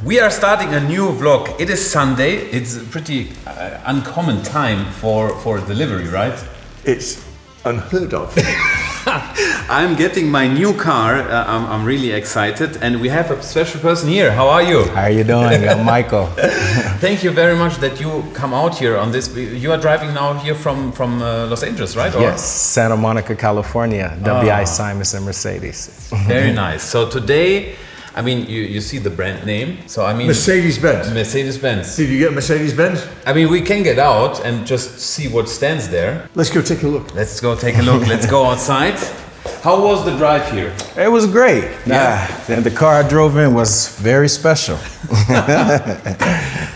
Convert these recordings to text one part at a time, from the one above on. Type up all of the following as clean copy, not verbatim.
We are starting a new vlog. It is Sunday. It's a pretty uncommon time for delivery, right? It's unheard of. I'm getting my new car. I'm really excited, and we have a special person here. How are you? How are you doing? I'm Michael. Thank you very much that you come out here on this. You are driving now here from Los Angeles, right? Yes, Santa Monica, California. WI Simus and Mercedes. Very nice. So today, I mean, you see the brand name. So I mean, Mercedes-Benz. Mercedes-Benz. Did you get Mercedes-Benz? I mean, we can get out and just see what stands there. Let's go take a look. Let's go take a look. Let's go outside. How was the drive here? It was great. Yeah. The car I drove in was very special.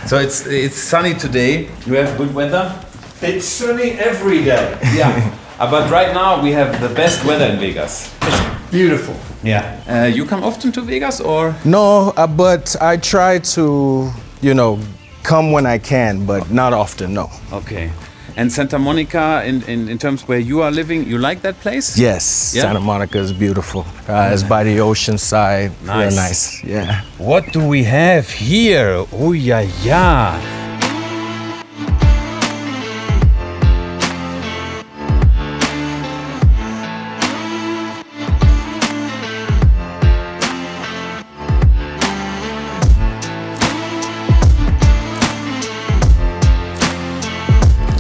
So it's sunny today. You have good weather? It's sunny every day. Yeah. But right now we have the best weather in Vegas. It's beautiful. Yeah. You come often to Vegas or? No, but I try to, come when I can, but not often, no. Okay. And Santa Monica, in terms where you are living, you like that place? Yes, yeah? Santa Monica is beautiful. It's by the ocean side. Nice. Very nice, yeah. What do we have here? Oh, yeah.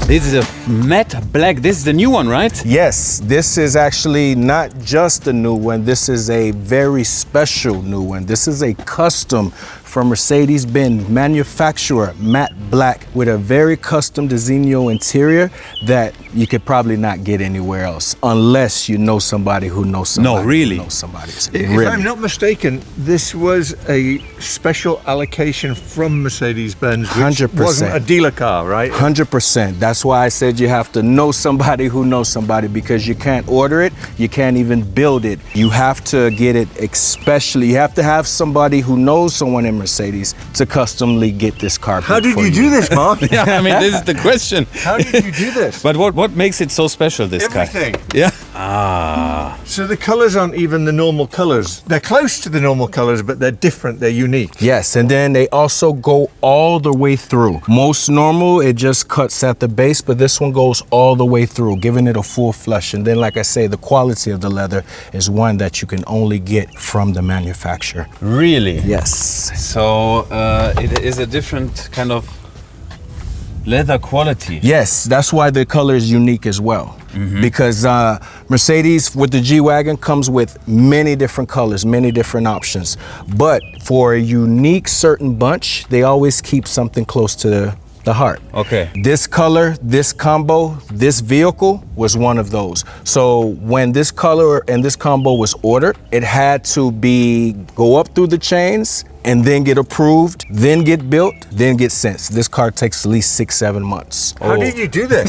This is a matte black. This is the new one, right? Yes, this is actually not just a new one. This is a very special new one. This is a custom from Mercedes-Benz manufacturer, matte black, with a very custom Designo interior that you could probably not get anywhere else, unless you know somebody who knows somebody. No, really? Who knows somebody. If I'm not mistaken, this was a special allocation from Mercedes-Benz, which 100%. wasn't a dealer car, right? 100%. That's why I said you have to know somebody who knows somebody, because you can't order it, you can't even build it. You have to get it especially. You have to have somebody who knows someone in Mercedes to customly get this car. How did you do this, Mark? Yeah, I mean, this is the question. How did you do this? But what makes it so special, this car? Everything. Yeah. Ah. So the colors aren't even the normal colors. They're close to the normal colors, but they're different, they're unique. Yes, and then they also go all the way through. Most normal, it just cuts at the base, but this one goes all the way through, giving it a full flush. And then, like I say, the quality of the leather is one that you can only get from the manufacturer. Really? Yes. So it is a different kind of leather quality. Yes, that's why the color is unique as well. Because Mercedes with the G Wagon comes with many different colors, many different options. But for a unique certain bunch, they always keep something close to the heart. Okay. This color, this combo, this vehicle was one of those. So when this color and this combo was ordered, it had to go up through the chains and then get approved, then get built, then get sent. This car takes at least 6-7 months. How did you do this?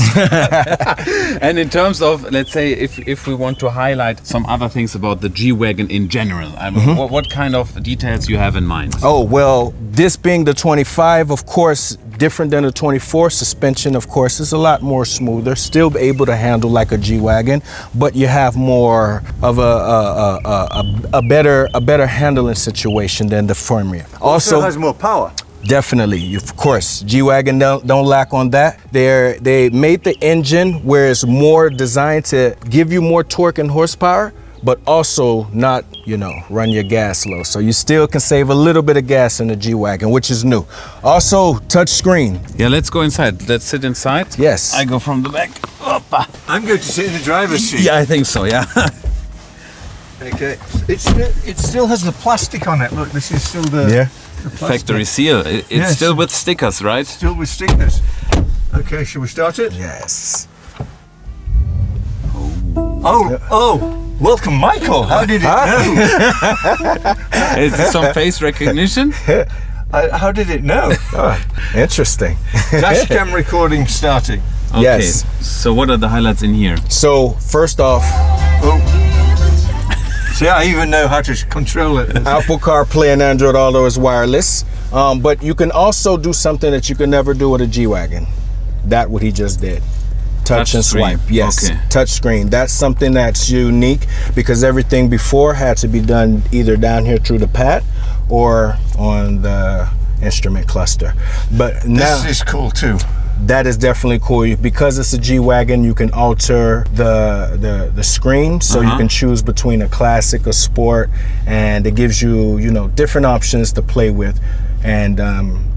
And in terms of, let's say, if we want to highlight some other things about the G Wagon in general, I mean, what kind of details you have in mind? Oh, well, this being the 25, of course, different than the 24. Suspension, of course, is a lot more smoother, still able to handle like a G Wagon, but you have more of a better handling situation than the Formula. Also has more power. Definitely, of course. G Wagon don't lack on that. They made the engine where it's more designed to give you more torque and horsepower, but also not, run your gas low. So you still can save a little bit of gas in the G Wagon, which is new. Also, touch screen. Yeah, let's go inside. Let's sit inside. Yes. I go from the back. Opa. I'm going to sit in the driver's seat. Yeah, I think so, yeah. Okay. It still has the plastic on it. Look, this is still the Factory seal. It's still with stickers, right? Still with stickers. Okay, shall we start it? Yes. Oh, welcome, Michael. How did it know? Is this some face recognition? How did it know? Interesting. Dash cam recording starting. Okay. Yes. So what are the highlights in here? So first off, see, I even know how to control it. Apple CarPlay and Android Auto is wireless, but you can also do something that you can never do with a G Wagon. That what he just did. Touch and swipe. Yes, okay. Touch screen. That's something that's unique because everything before had to be done either down here through the pad or on the instrument cluster. But now This is cool too. that is definitely cool. Because it's a G Wagon, you can alter the screen, so you can choose between a classic, a sport, and it gives you, you know, different options to play with, and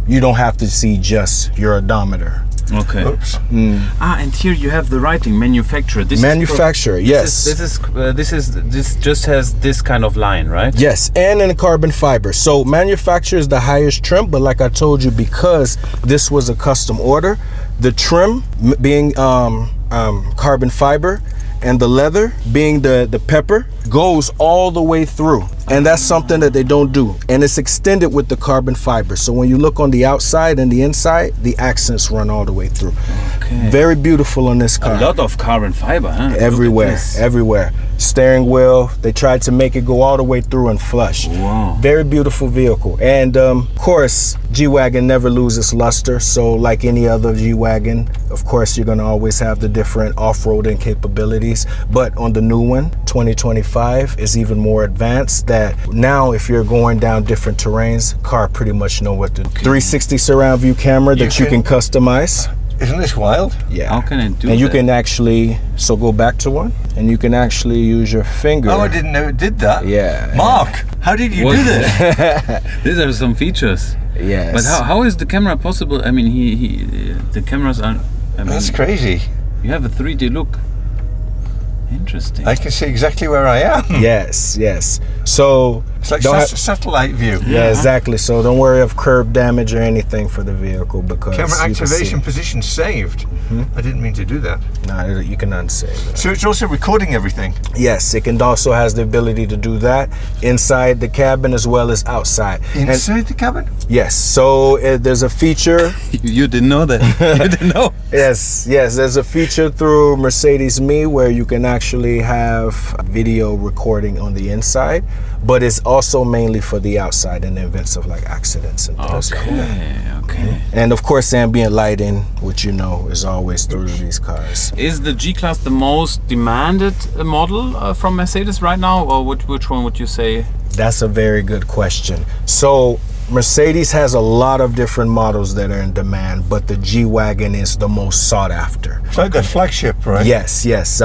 you don't have to see just your odometer. Okay. Oops. And here you have the writing manufacturer. Manufacturer, yes. This just has this kind of line, right? Yes, and in carbon fiber. So manufacturer is the highest trim, but like I told you, because this was a custom order, the trim being carbon fiber and the leather being the pepper goes all the way through. And that's something that they don't do. And it's extended with the carbon fiber. So when you look on the outside and the inside, the accents run all the way through. Okay. Very beautiful on this car. A lot of carbon fiber, huh? Everywhere, everywhere. Steering wheel, they tried to make it go all the way through and flush. Wow. Very beautiful vehicle. And of course, G Wagon never loses luster. So like any other G Wagon, of course, you're gonna always have the different off-roading capabilities. But on the new one, 2025, is even more advanced, that now if you're going down different terrains, car pretty much know what to do. 360 surround view camera that you can customize. Isn't this wild? Yeah. How can it do And you that? can actually, so go back to one, and you can actually use your finger. Oh, I didn't know it did that. Yeah. Mark, how did you do this? These are some features. Yes. But how is the camera possible? I mean, the cameras are. I mean, That's crazy. you have a 3D look. Interesting. I can see exactly where I am. Yes, yes. So It's like don't satellite view. yeah, exactly. So don't worry of curb damage or anything for the vehicle, because Camera you can activation see. position saved. I didn't mean to do that. No, you can unsave it. So it's also recording everything. Yes, it can also has the ability to do that inside the cabin as well as outside. And Inside the cabin? yes, so there's a feature. You didn't know that. You didn't know. Yes, there's a feature through Mercedes Me where you can actually have video recording on the inside, but it's also mainly for the outside in the events of like accidents and things like that. Okay. And of course, ambient lighting, which you know is always through these cars. Is the G-Class the most demanded model from Mercedes right now, or which one would you say? That's a very good question. So Mercedes has a lot of different models that are in demand, but the G Wagon is the most sought after. It's like the flagship, right? Yes.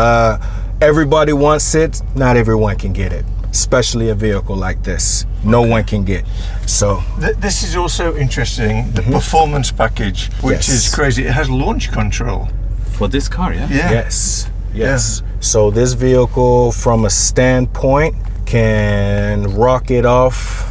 Everybody wants it. Not everyone can get it, especially a vehicle like this. No one can get. So This is also interesting, the performance package, which is crazy. It has launch control. For this car, yeah? Yeah. yes. So this vehicle, from a standpoint, can rocket off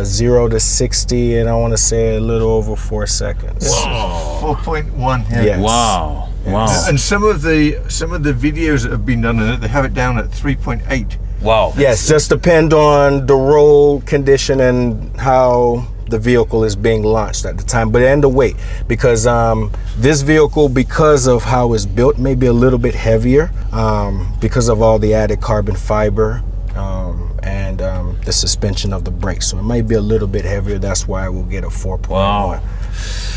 0 to 60, and I want to say a little over 4 seconds. 4.1 here. Yes. Wow. Wow. And some of the videos that have been done in it, they have it down at 3.8. Wow. Yes, just depend on the road condition and how the vehicle is being launched at the time, and the weight, because this vehicle, because of how it's built, may be a little bit heavier because of all the added carbon fiber and the suspension of the brakes. So it might be a little bit heavier. That's why we'll get a 4.1. Wow.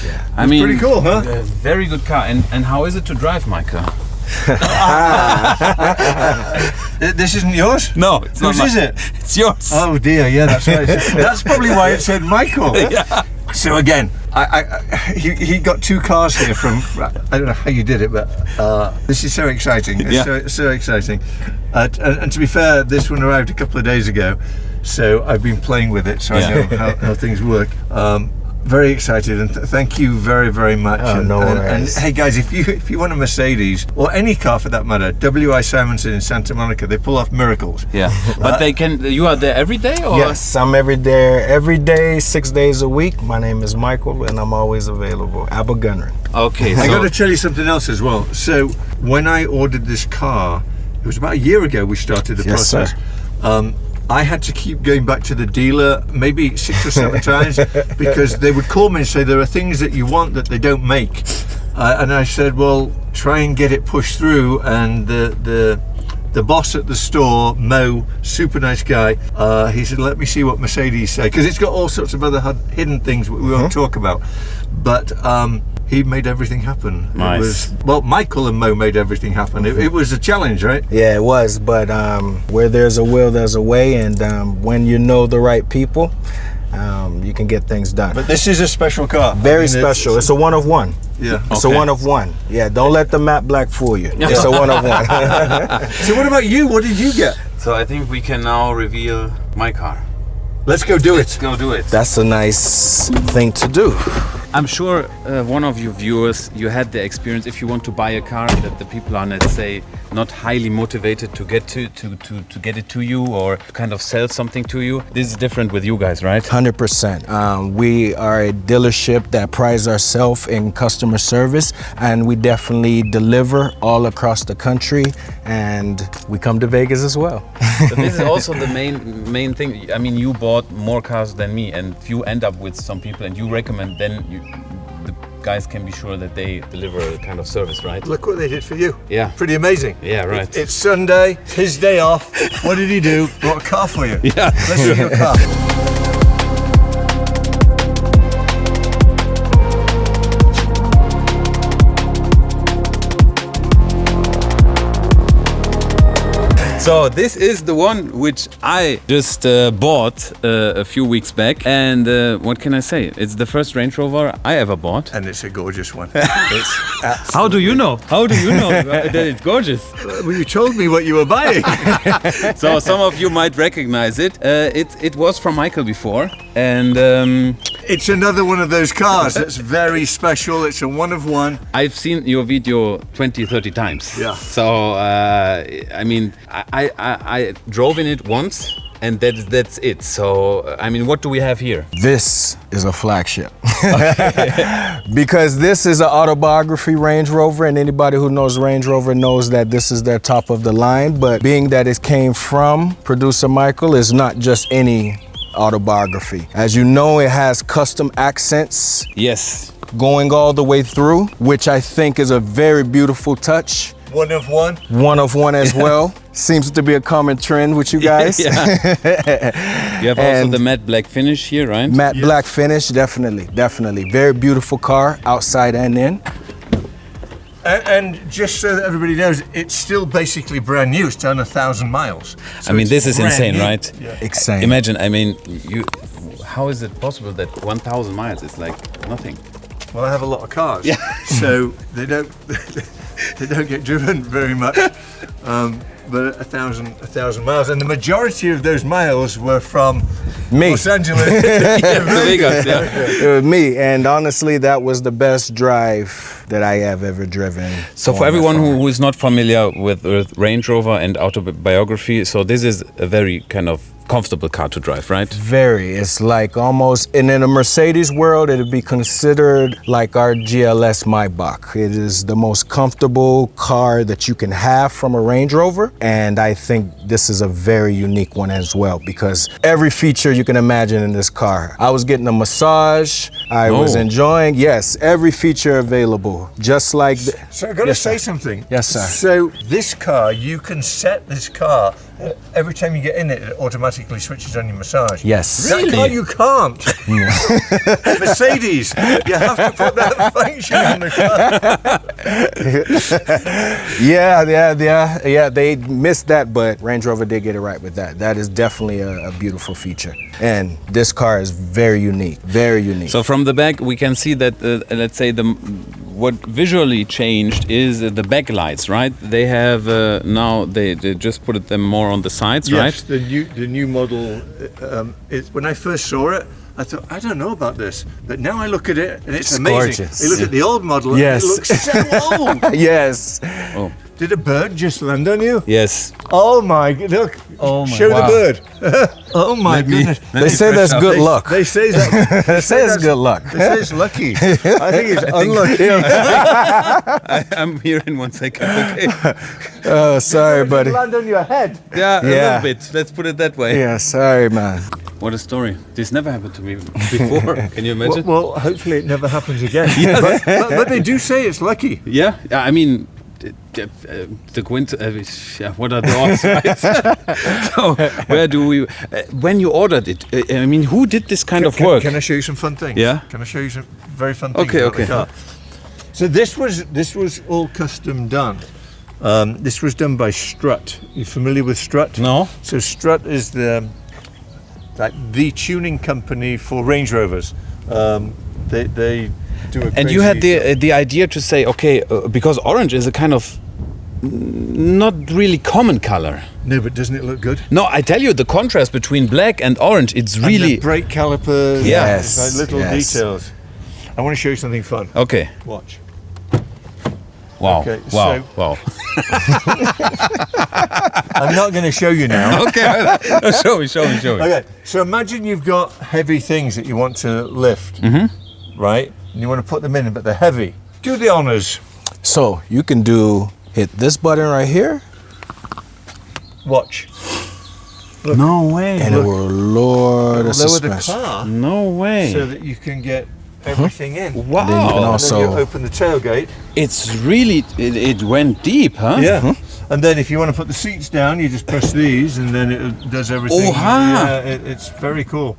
Yeah. I mean, pretty cool, huh? Very good car. And how is it to drive, Michael? This isn't yours? No, it's not. Whose is it? It's yours. Oh dear, yeah, that's right. That's probably why it said Michael. Yeah. So again, he got two cars here from, I don't know how you did it, but this is so exciting. It's so exciting. And to be fair, this one arrived a couple of days ago, so I've been playing with it, so I know how things work. Very excited, and thank you very, very much. Oh, no worries. And hey guys, if you want a Mercedes, or any car for that matter, W.I. Simonson in Santa Monica, they pull off miracles. Yeah. But they can. You are there every day, or? Yes, I'm every day, 6 days a week. My name is Michael, and I'm always available. Abergunnerin. Okay. I So got to tell you something else as well. So when I ordered this car, it was about a year ago we started the Yes, process. sir. I had to keep going back to the dealer maybe 6 or 7 times, because they would call me and say there are things that you want that they don't make, and I said, well, try and get it pushed through. And the boss at the store, Mo, super nice guy, he said, let me see what Mercedes say, because it's got all sorts of other hidden things we won't talk about, but he made everything happen. Nice. Michael and Mo made everything happen. It was a challenge, right? Yeah, it was, but where there's a will, there's a way, and when you know the right people, you can get things done. But this is a special car. Very special. It's a one of one. Yeah. It's a one of one. Yeah, don't let the matte black fool you. It's a one of one. So what about you? What did you get? So I think we can now reveal my car. Let's go do Let's it. go do it. That's a nice thing to do. I'm sure one of you viewers, you had the experience if you want to buy a car that the people are, let's say, not highly motivated to get to get it to you or kind of sell something to you. This is different with you guys, right? 100%. We are a dealership that prides ourselves in customer service, and we definitely deliver all across the country, and we come to Vegas as well. So this is also the main thing. I mean, you bought more cars than me, and if you end up with some people and you recommend, then the guys can be sure that they deliver a kind of service, right? Look what they did for you. Yeah. Pretty amazing. Yeah, right. It's Sunday, his day off. What did he do? Brought a car for you. Yeah. Let's see your car. So this is the one which I just bought a few weeks back, and what can I say? It's the first Range Rover I ever bought. And it's a gorgeous one. It's How do you know? How do you know that it's gorgeous? well, you told me what you were buying. So some of you might recognize it. It was from Michael before, and It's another one of those cars that's very special. It's a one of one. I've seen your video 20, 30 times. Yeah. So I mean, I drove in it once, and that's it. So I mean, what do we have here? This is a flagship. Because this is an autobiography Range Rover, and anybody who knows Range Rover knows that this is their top of the line. But being that it came from producer Michael, is not just any autobiography. As you know, it has custom accents Yes. going all the way through, which I think is a very beautiful touch. One of one. One of one as well. Seems to be a common trend with you guys. Yeah. You have also And the matte black finish here, right? Matte black finish, definitely, definitely. Very beautiful car, outside and in. And just so that everybody knows, it's still basically brand new. It's done 1,000 miles. So I mean, it's this is brand insane, new. right? Yeah. Insane. Imagine, I mean, how is it possible that 1,000 miles is like nothing? Well, I have a lot of cars, so they don't they don't get driven very much. But 1,000 miles, and the majority of those miles were from Me. Los Angeles. Vegas, yeah. It was me, and honestly, that was the best drive that I have ever driven. So for everyone who is not familiar with Range Rover and autobiography, so this is a very kind of comfortable car to drive, right? Very. It's like almost, and in a Mercedes world, it would be considered like our GLS Maybach. It is the most comfortable car that you can have from a Range Rover, and I think this is a very unique one as well, because every feature you can imagine in this car. I was getting a massage, I was enjoying, yes, every feature available, just like... So I've got to say something. Yes, sir. So this car, you can set this car, every time you get in it, it automatically switches on your massage. Yes. That car you can't. Mercedes, you have to put that function on the car. Yeah, they missed that, but Range Rover did get it right with that. That is definitely a beautiful feature. And this car is very unique, very unique. So from the back, we can see that, let's say, what visually changed is the backlights, right? They have now they just put them more on the sides, Yes, right? the new model. When I first saw it, I thought, I don't know about this, but now I look at it and it's amazing. gorgeous. You look at the old model, Yes. and it looks so old. Yes. Oh, Did a bird just land on you? yes. Oh my! Look, Oh my- show wow. the bird. Oh my goodness! They say that's good luck. They say that. They say it's good luck. They say it's lucky. I think it's unlucky. I'm here in 1 second. Okay. Oh, sorry, buddy. Land on your head. Yeah, a Yeah. little bit. Let's put it that way. Yeah, sorry, man. What a story. This never happened to me before. Can you imagine? Well, hopefully it never happens again. But they do say it's lucky. Yeah, I mean, the what are the odds, right? So, where do we, when you ordered it, I mean, who did this kind of work? Can I show you some fun things? Yeah. Can I show you some very fun things? Okay, about the okay. car? So this was all custom done. This was done by Strut. You familiar with Strut? No. So Strut is the like the tuning company for Range Rovers. They do a And you had crazy- the idea to say, okay, because orange is a kind of not really common color. No, but doesn't it look good? No, I tell you, the contrast between black and orange, it's And really... the brake calipers, Yes, it's like little yes. details. I want to show you something fun. Okay. Watch. Wow. Okay, wow. so- Wow. I'm not going to show you now. Okay. No, show me. Okay, so imagine you've got heavy things that you want to lift, right? And you want to put them in, but they're heavy. Do the honors. So you can hit this button right here, Watch. No way. and it will lower the Lower the suspension. car No way. so that you can get everything in. Wow. And then you can And also then you open the tailgate. It's really, it went deep, huh? Yeah. And then if you want to put the seats down, you just press these and then it does everything. Oha! Yeah, it's very cool.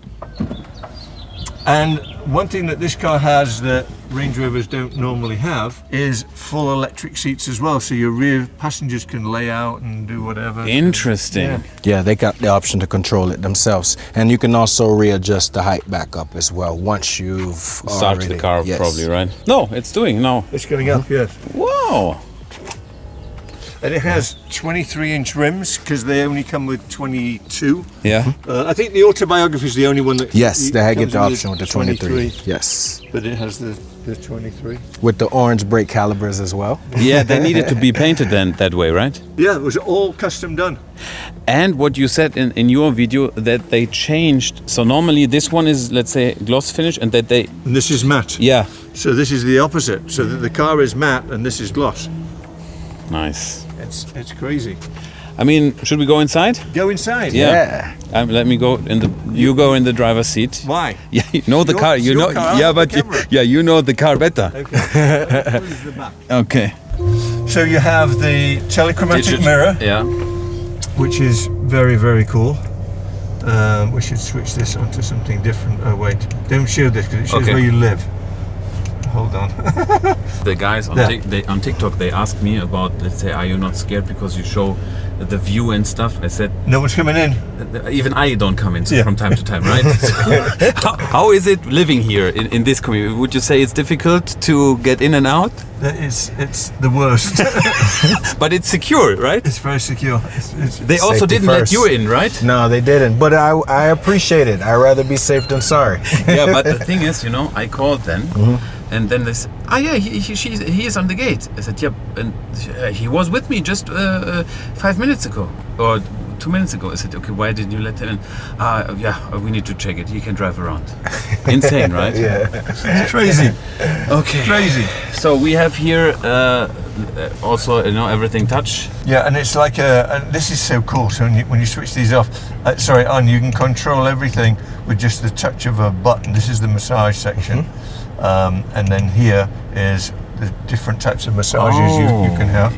And one thing that this car has that Range Rovers don't normally have is full electric seats as well. So your rear passengers can lay out and do whatever. Interesting. Yeah. Yeah, they got the option to control it themselves, and you can also readjust the height back up as well once you've Start already, the car yes. probably, right? No, it's doing now. It's going up, yes. Wow. And it has 23-inch rims because they only come with 22. Yeah. I think the Autobiography is the only one that Yes, they comes get the option with the 23. 23. Yes, But it has the 23. with the orange brake calipers as well. Yeah, they needed to be painted then that way, right? Yeah, it was all custom done. And what you said in your video that they changed. So normally this one is, let's say, gloss finish, and that they, And this is matte. yeah, So this is the opposite. So that the car is matte and this is gloss. nice. It's crazy. I mean, should we go inside? Go inside. Yeah. Let me go in the. You go in the driver's seat. Why? Yeah, you know the Your- car. You your know. car, Yeah, the but camera. you know the car better. Okay. Where's the back? Okay. So you have the telechromatic mirror, Yeah. which is very, very cool. We should switch this onto something different. Oh wait, don't show this because it shows Okay. where you live. Hold on. The guys on, Yeah. on TikTok, they asked me about, let's say, are you not scared because you show the view and stuff? I said, No one's coming in. even I don't come in Yeah. from time to time, right? how is it living here in this community? Would you say it's difficult to get in and out? It's the worst. But it's secure, right? It's very secure. They also Safety didn't first. let you in, right? No, they didn't. But I appreciate it. I'd rather be safe than sorry. Yeah, but the thing is, I called then, and then they said, yeah, he is on the gate. I said, yeah, and he was with me just 5 minutes ago, or 2 minutes ago. I said, okay, why didn't you let him in? Yeah, we need to check it. He can drive around. Insane, right? Yeah. It's crazy. Okay. Crazy. So we have here also, everything touch. Yeah, and it's like and this is so cool. So when you switch these off, on, you can control everything with just the touch of a button. This is the massage section, and then here is the different types of massages you can have.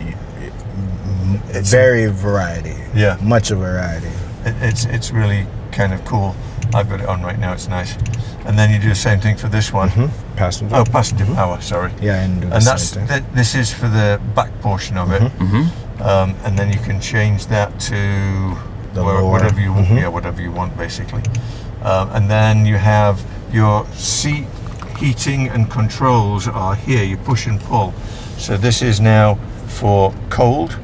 It's Very variety. Yeah. Much of variety. It's really kind of cool. I've got it on right now. It's nice. And then you do the same thing for this one. Passenger. Oh, passenger power. Sorry. Yeah, and do the And same thing. this is for the back portion of it. And then you can change that to The lower. whatever you want. Yeah, whatever you want, basically. And then you have your seat heating and controls are here. You push and pull. So this is now for cold,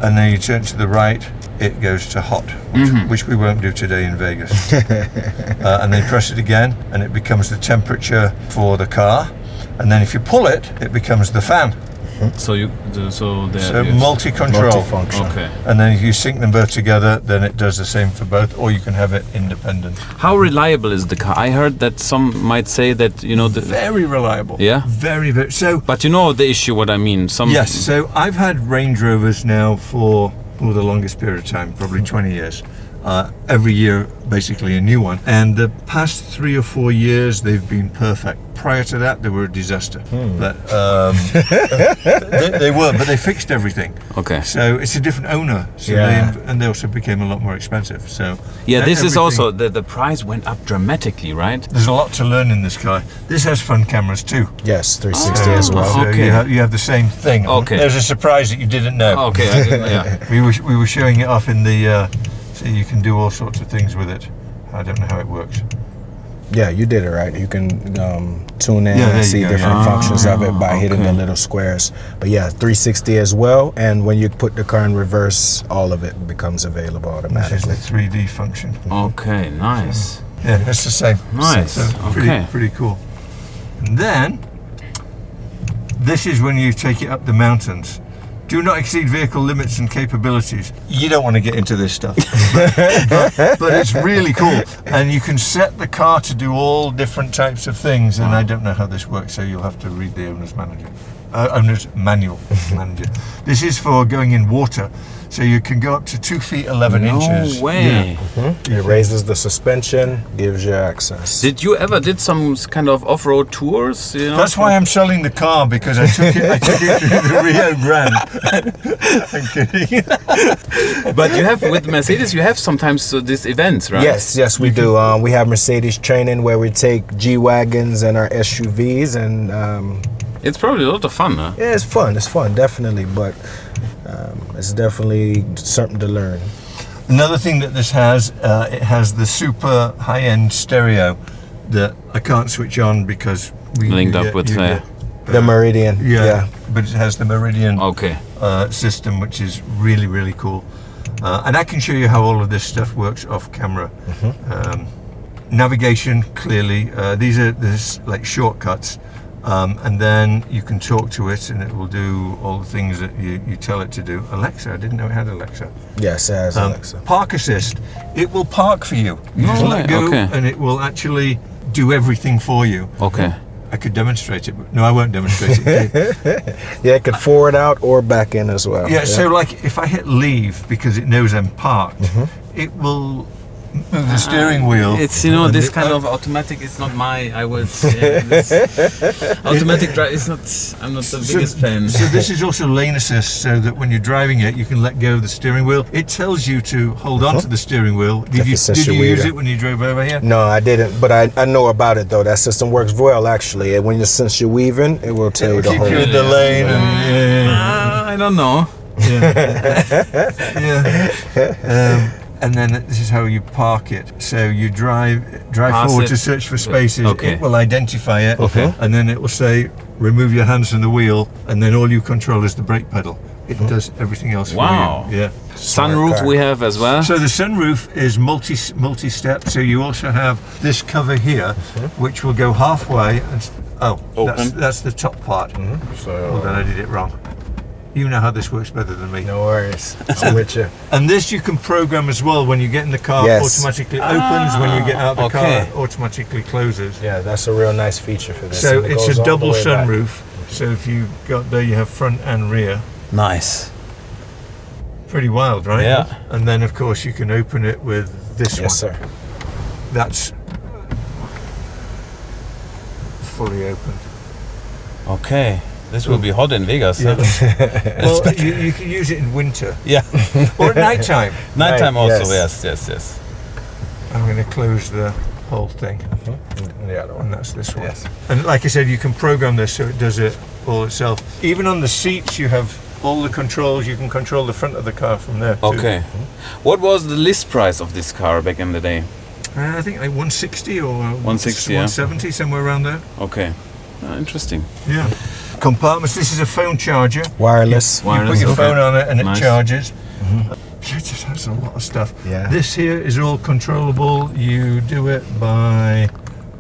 and then you turn to the right. It goes to hot, which we won't do today in Vegas. And then press it again, and it becomes the temperature for the car. And then if you pull it, it becomes the fan. So So multi-control. Multifunction. Okay. And then if you sync them both together, then it does the same for both, or you can have it independent. How reliable is the car? I heard that some might say that Very reliable. Yeah? Very, very. So But you know the issue. What I mean? yes. So I've had Range Rovers now for the longest period of time, probably 20 years. Every year, basically a new one. And the past 3 or 4 years, they've been perfect. Prior to that, they were a disaster. But they were, but they fixed everything. Okay. So it's a different owner. So Yeah. they also became a lot more expensive. So Yeah, this is everything- also the price went up dramatically, right? There's a lot to learn in this car. This has front cameras too. Yes, 360 as well. So Okay. you have the same thing. Okay. There's a surprise that you didn't know. Okay, I didn't, yeah. We were showing it off in the so you can do all sorts of things with it. I don't know how it works. Yeah, you did it right. You can tune in Yeah, there and see you go, different yeah. functions of it by hitting okay. the little squares. But yeah, 360 as well. And when you put the car in reverse, all of it becomes available This is automatically. the 3D function. Okay, nice. Yeah, it's the same. Nice. So Okay. pretty cool. And then, this is when you take it up the mountains. Do not exceed vehicle limits and capabilities. You don't want to get into this stuff, but it's really cool. And you can set the car to do all different types of things. And I don't know how this works, so you'll have to read the owner's manager. Owner's manual manager. This is for going in water, so you can go up to 2 feet 11 inches. No way. It raises the suspension, gives you access. Did you ever did some kind of off-road tours? You know? That's why I'm selling the car, because I took it through the Rio Grande. I'm kidding. But you have with Mercedes, you have sometimes these events, right? Yes, we do. We have Mercedes training where we take G Wagons and our SUVs, and It's probably a lot of fun, huh? yeah, it's fun, definitely. But it's definitely something to learn. Another thing that this has, it has the super high-end stereo that I can't switch on because we Linked up with The Meridian. yeah, but it has the Meridian Okay. system, which is really, really cool. And I can show you how all of this stuff works off camera. Navigation, clearly. These are like shortcuts. And then you can talk to it and it will do all the things that you tell it to do. Alexa, I didn't know it had Alexa. Yes, it has Alexa. Park assist, it will park for you. You No just way, let go okay. and it will actually do everything for you. Okay. I could demonstrate it, but no, I won't demonstrate it. Yeah, it could forward out or back in as well. Yeah, so like if I hit leave because it knows I'm parked, it will move the steering wheel. It's, you know, and this it- kind of automatic is not I would say. Automatic drive is not, I'm not the biggest fan. So this is also lane assist, so that when you're driving it, you can let go of the steering wheel. It tells you to hold on to the steering wheel. Did you use wheel. it when you drove over here? No, I didn't, but I know about it though. That system works well actually. And since you're weaving, it will tell you It'll the keep whole. you in the lane. And, I don't know. and then this is how you park it. So you drive Pass forward it. to search for spaces. Okay. It will identify it, Okay. and then it will say, remove your hands from the wheel, and then all you control is the brake pedal. It does everything else Wow. for you. Yeah. Sunroof car. we have as well. So the sunroof is multi-step. So you also have this cover here, which will go halfway. And Open. that's the top part. Hold on, I did it wrong. You know how this works better than me. No worries. I'm with you. And this you can program as well. When you get in the car, Yes. automatically opens. When you get out of the okay. car, automatically closes. Yeah, that's a real nice feature for this. So And it it's goes a all the double way back. sunroof. So if you got there, you have front and rear. Nice. Pretty wild, right? Yeah. And then of course you can open it with this one. Yes, sir. That's fully opened. Okay. This will be hot in Vegas. Yeah. Huh? Well, you can use it in winter Yeah. or at night time. Nighttime Right, also. yes. Yes. I'm going to close the whole thing, And the other one. and that's this one. Yes. And like I said, you can program this so it does it all itself. Even on the seats, you have all the controls. You can control the front of the car from there too. Okay. What was the list price of this car back in the day? I think like 160 or 160, yeah. 170, somewhere around there. Okay. Interesting. Yeah. Compartments. This is a phone charger. Wireless. You put your okay. phone on it and it Nice. charges. It just has a lot of stuff. Yeah. This here is all controllable. You do it by,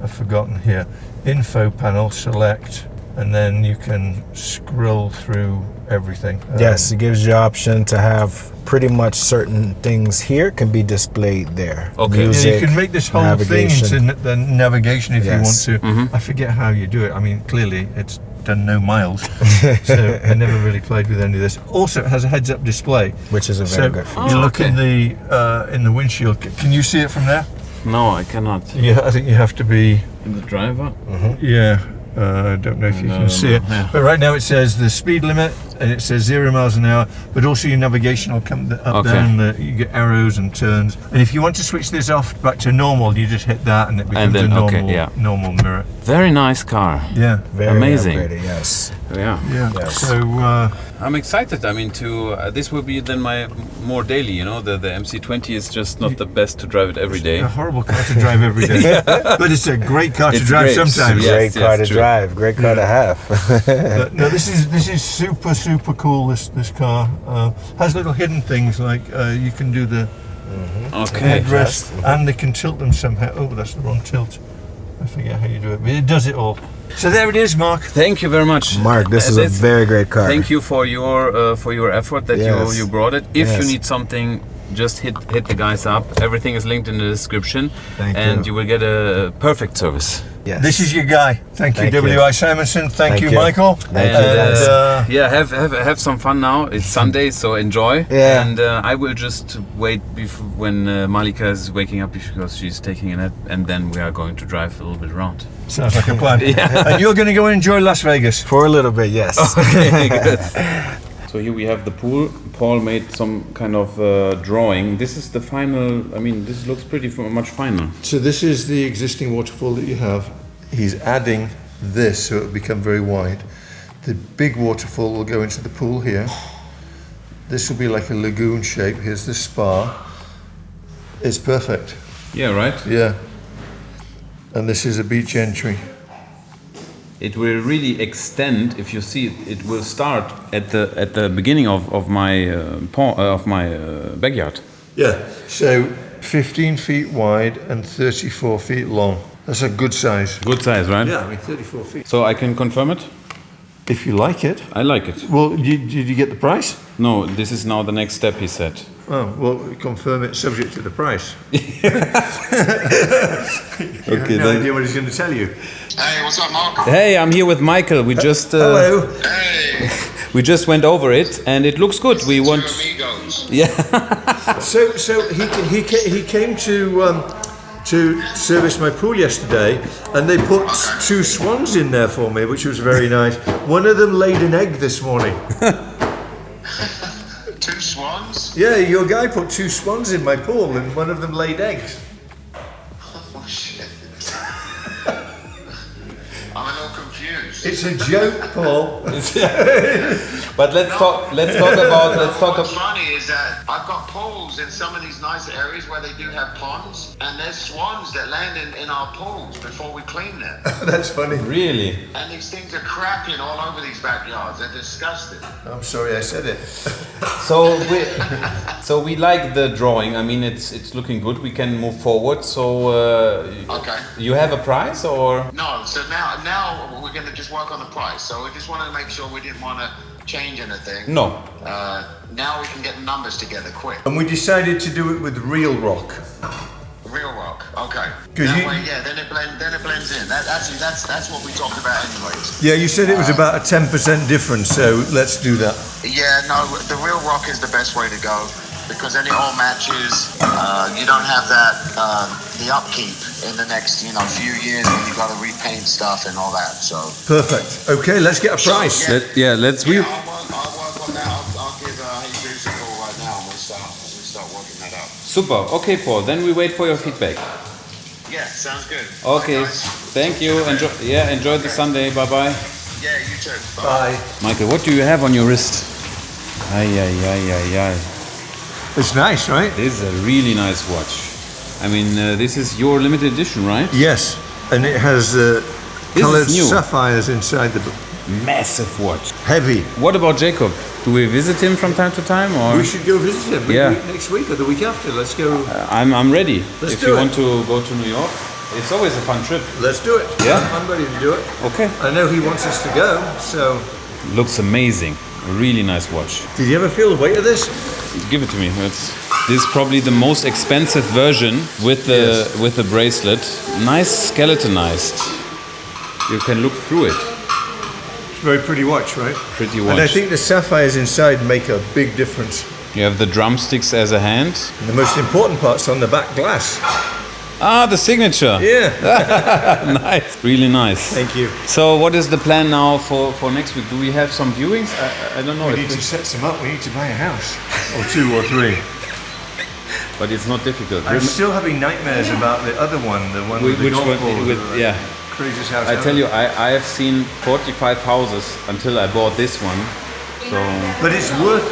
I've forgotten here, info panel, select, and then you can scroll through everything. Yes, it gives you the option to have pretty much certain things here can be displayed there. Okay. Yeah, Music, you can make this whole navigation. thing into the navigation if Yes. you want to. I forget how you do it. I mean, clearly it's done no miles, so I never really played with any of this. Also, it has a heads-up display, Which is a very good feature. you look okay. in the windshield. Can you see it from there? No, I cannot. Yeah, I think you have to be. In the driver? Yeah, I don't know if you No, can see no, it, yeah. but right now it says the speed limit and it says 0 miles an hour, but also your navigation will come up, down, you get arrows and turns. And if you want to switch this off back to normal, you just hit that and it becomes a normal mirror. Very nice car. Yeah. Very amazing. upgraded, yes. Yeah. Yes. So I'm excited. I mean, this will be then my more daily. You know, the MC20 is just not the best to drive it every day. a horrible car to drive every day, but it's a great car to drive great. sometimes. Great car to true. drive, great car to have. But no, this is super cool. This car has little hidden things like you can do the headrest, and they can tilt them somehow. Oh, that's the wrong tilt. I forget how you do it, but it does it all. So there it is, Mark. Thank you very much, Mark. This is a very great car. Thank you for your effort that you brought it. If you need something, just hit the guys up. Everything is linked in the description, and you will get a perfect service. Yes. This is your guy. Thank you, W.I. Simonson. Thank you, Michael. Thank you. Yeah, have some fun now. It's Sunday, so enjoy. Yeah. And I will just wait when Malika is waking up because she's taking a nap, and then we are going to drive a little bit around. Sounds like a plan. And you're going to go and enjoy Las Vegas For a little bit, yes. Okay, good. So here we have the pool. Paul made some kind of drawing. This is the final. I mean, this looks pretty much final. So this is the existing waterfall that you have. He's adding this so it will become very wide. The big waterfall will go into the pool here. This will be like a lagoon shape. Here's the spa. It's perfect. Yeah, right. Yeah. And this is a beach entry. It will really extend. If you see it, it will start at the beginning of my backyard. Yeah. So 15 feet wide and 34 feet long. That's a good size. Good size, right? Yeah, I mean 34 feet. So I can confirm it. If you like it. I like it. Well, did you get the price? No, this is now the next step. He said. Oh, well, confirm it subject to the price. Okay. No idea what he's going to tell you. Hey, what's up, Mark? Hey, I'm here with Michael. We just Hello. Hey, we just went over it, and it looks good. We two want. amigos. Yeah. So he came to service my pool yesterday, and they put 2 swans in there for me, which was very nice. One of them laid an egg this morning. 2 swans? Yeah, your guy put 2 swans in my pool, and one of them laid eggs. Oh, shit. I'm a little confused. It's a joke, Paul. But let's talk about. What's funny is that I've got pools in some of these nice areas where they do have ponds, and there's swans that land in our pools before we clean them. That's funny. Really. And these things are cracking all over these backyards. They're disgusting. I'm sorry I said it. So we like the drawing. I mean, it's looking good. We can move forward. So Okay. you have a price or? No, so now we're going to just work on the price. So we just wanted to make sure we didn't want to change anything. No. Now we can get the numbers together quick. And we decided to do it with real rock. Real rock, okay. Then it blends in. That's what we talked about anyways. Yeah, you said it was about a 10% difference, so let's do that. Yeah, no, the real rock is the best way to go because then it all matches. You don't have that the upkeep in the next few years when you got to repaint stuff and all that. So Perfect. Okay, let's get a price. Yeah. Let's. I'll work on that. I'll give Jesus a call right now and we'll start working that out. Super. Okay, Paul. Then we wait for your feedback. Yeah, sounds good. Okay. Bye, guys. Thank you. Enjoy the Sunday. Bye bye. Yeah, you too. Bye. Michael, what do you have on your wrist? Ay. It's nice, right? This is a really nice watch. I mean, this is your limited edition, right? Yes, and it has colored new. sapphires inside the book. Massive watch. Heavy. What about Jacob? Do we visit him from time to time, or? We should go visit him maybe Yeah. next week or the week after. Let's go. I'm ready. Let's if do you it. want to go to New York, it's always a fun trip. Let's do it. Yeah? I'm ready to do it. Okay. I know he wants us to go, so. Looks amazing. A really nice watch. Did you ever feel the weight of this? Give it to me. This is probably the most expensive version with the bracelet. Nice skeletonized. You can look through it. It's a very pretty watch, right? Pretty watch. And I think the sapphires inside make a big difference. You have the drumsticks as a hand. And the most important part's on the back glass. Ah, the signature. Yeah. Nice. Really nice. Thank you. So what is the plan now for next week? Do we have some viewings? I don't know. We need to set some up. We need to buy a house. Or 2 or 3. But it's not difficult. I'm still having nightmares about the other one, the one with the Which golf one? ball. Yeah. Craziest house I ever. tell you, I have seen 45 houses until I bought this one. So But it's worth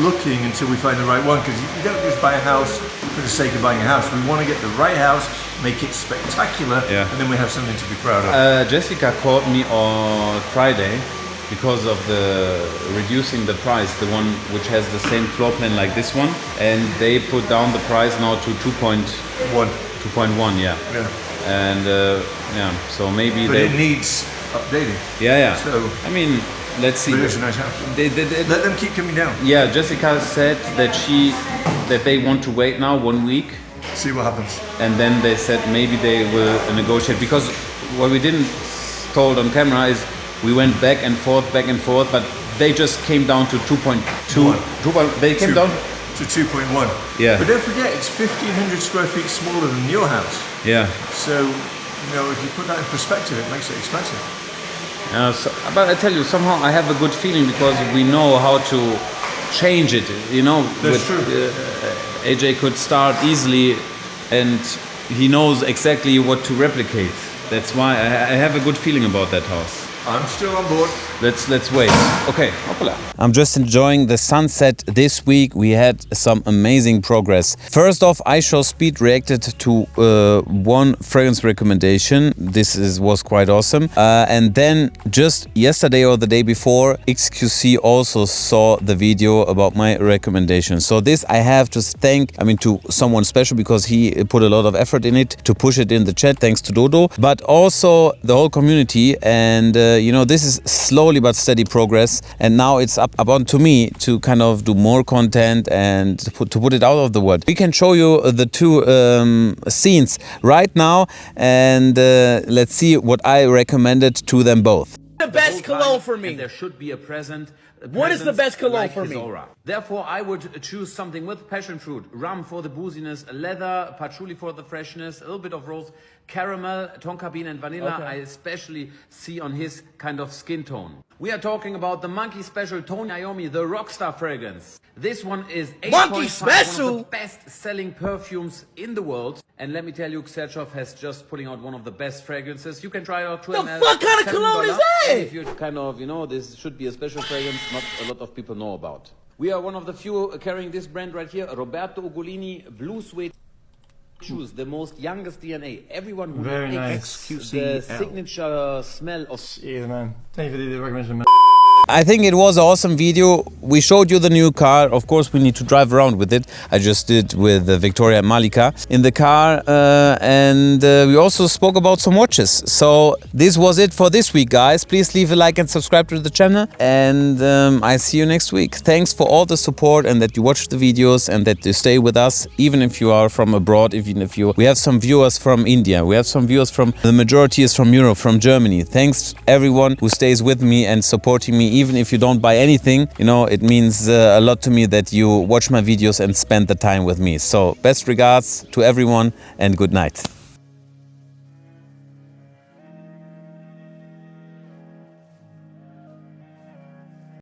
looking until we find the right one, because you don't just buy a house for the sake of buying a house. We want to get the right house, make it spectacular, Yeah. and then we have something to be proud of. Jessica called me on Friday because of the reducing the price, the one which has the same floor plan like this one, and they put down the price now to 2.1, yeah. And yeah, so maybe But it needs updating. yeah. So, I mean, let's see. but it's a nice house. Let them keep coming down. Yeah, Jessica said that they want to wait now 1 week, See what happens. and then they said maybe they will negotiate, because what we didn't told on camera is we went back and forth, but they just came down to 2.2. They came down to 2.1. Yeah. But don't forget, it's 1,500 square feet smaller than your house. Yeah. So, you know, if you put that in perspective, it makes it expensive. But I tell you, somehow I have a good feeling because we know how to change it. You know, That's true. AJ could start easily, and he knows exactly what to replicate. That's why I have a good feeling about that house. I'm still on board. Let's wait. Okay. I'm just enjoying the sunset this week. We had some amazing progress. First off, iShowSpeed reacted to one fragrance recommendation. This was quite awesome. And then just yesterday or the day before, XQC also saw the video about my recommendation. So this I have to thank, to someone special, because he put a lot of effort in it to push it in the chat. Thanks to Dodo, but also the whole community. And this is slowly but steady progress, and now it's up onto me to kind of do more content and to put it out of the world. We can show you the two scenes right now, and let's see what I recommended to them both. The best cologne for me. And there should be a present. What is the best cologne like for his me? aura. Therefore, I would choose something with passion fruit, rum for the booziness, leather, patchouli for the freshness, a little bit of rose, caramel, tonka bean, and vanilla. Okay. I especially see on his kind of skin tone. We are talking about the Monkey Special Tony Iommi, the Rockstar fragrance. This one is 8.5, Monkey Special? one of the best-selling perfumes in the world. And let me tell you, Xerchov has just putting out one of the best fragrances. You can try it out 2 The ml. fuck kind of cologne is that? And if you're kind of, this should be a special fragrance not a lot of people know about. We are one of the few carrying this brand right here, Roberto Ugolini Blue Suede Shoes, the most youngest DNA. Everyone who Very likes nice. the QCL. signature smell of... Yeah, man. Thank you for the recommendation, man. I think it was an awesome video. We showed you the new car. Of course, we need to drive around with it. I just did with Victoria and Malika in the car. And we also spoke about some watches. So this was it for this week, guys. Please leave a like and subscribe to the channel. And I see you next week. Thanks for all the support and that you watch the videos and that you stay with us, even if you are from abroad, even if you... We have some viewers from India. We have some viewers from... The majority is from Europe, from Germany. Thanks everyone who stays with me and supporting me. Even if you don't buy anything, it means a lot to me that you watch my videos and spend the time with me. So best regards to everyone and good night.